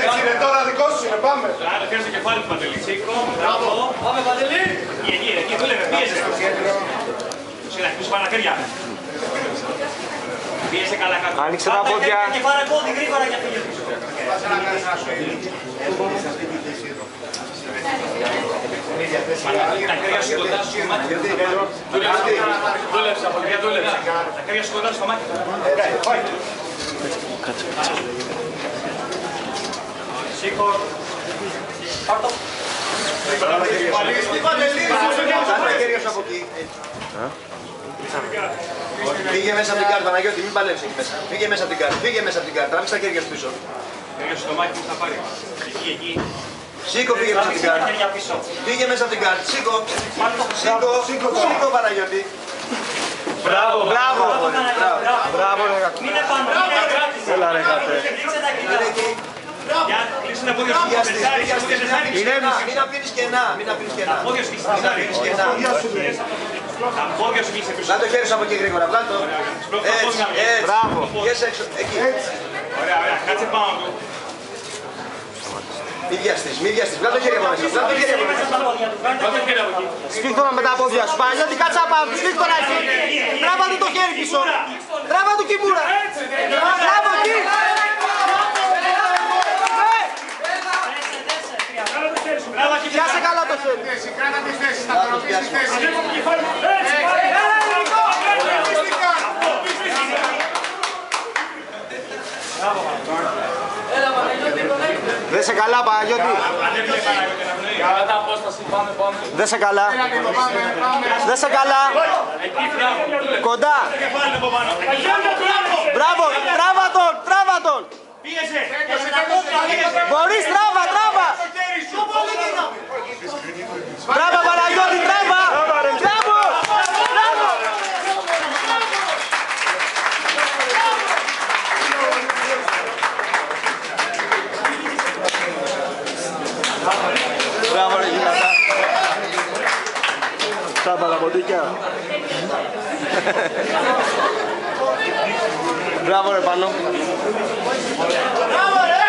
Έτσι είναι τώρα, δικός σου είναι, πάμε. Άρα φέρνει το κεφάλι του Παντελή. Μπράβο. Πάμε Παντελή. Εκεί δούλευε, πίεσε στο κέντρο. Σειρά, πίσω πάνω χέρια. Πίεσε καλά κάτω. Άνοιξε τα πόδια. Και πάρε πόδι γρήγορα για φύγε πίσω. Τα χέρια σου κοντά στο μάτι. Δούλεψε από εκεί, δούλεψε. Τα χέρια σου κοντά στο μάτι. Σήκω. Πάρτο. Φύγε μέσα από την κάρτα, Παναγιώτη, μην παλέψεις εκεί μέσα. Φύγε μέσα από την κάρτα, φύγε μέσα από την κάρτα, τράβηξε τα χέρια σου πίσω. Χέρια στο μάτι που θα πάρει. Εκεί. Σήκω, φύγε μέσα από την κάρτα. Φύγε μέσα από την κάρτα, σήκω, Παναγιώτη. Μπράβο, μπράβο. Μπράβο, ρε Κακό. Μην είναι πάνω, μην είναι κράτηση. Έλα, ρε Κακό. Κλείξε τα κινητά. Κλείξε τα πόδια σου. Μην αφήνεις κενά, μην αφήνεις κενά. Τα πόδια σου κλείσε πίσω. Τα πόδια σου κλείσε πίσω. Βγάλ' το χέρι σου από εκεί γρήγορα, βγάλ' το. Έτσι, Μπράβο. βγες έξω, εκεί. Ωραία, κάτσε πάνω του. Μη βιαστείς, βγάλ' το χέρι από μέσα, βγάλ' το χέρι από μέσα. Σφίχτωνα με τα πόδια σου. Παναγιώτη, κάτσε απάνω. Σφίχτωνα εκεί. Τράβα του το χέρι πίσω. Τράβα του Κιμούρα. Τράβα εκεί. Πιάσε καλά το χέρι. Κράτα τη θέση, σταθεροποιήσει τη θέση. Δέσε καλά, Παναγιώτη. Δέσε καλά. Δέσε καλά. Κοντά. Μπράβο, τράβα τον. Μπορείς, τράβα. Μπράβο, Παναγιώτη, τράβα. Μπράβο. Μπράβο, ρε γυναίκα. Σαν παραποντίκια. Μπράβο, ρε Πανό. Μπράβο, ρε.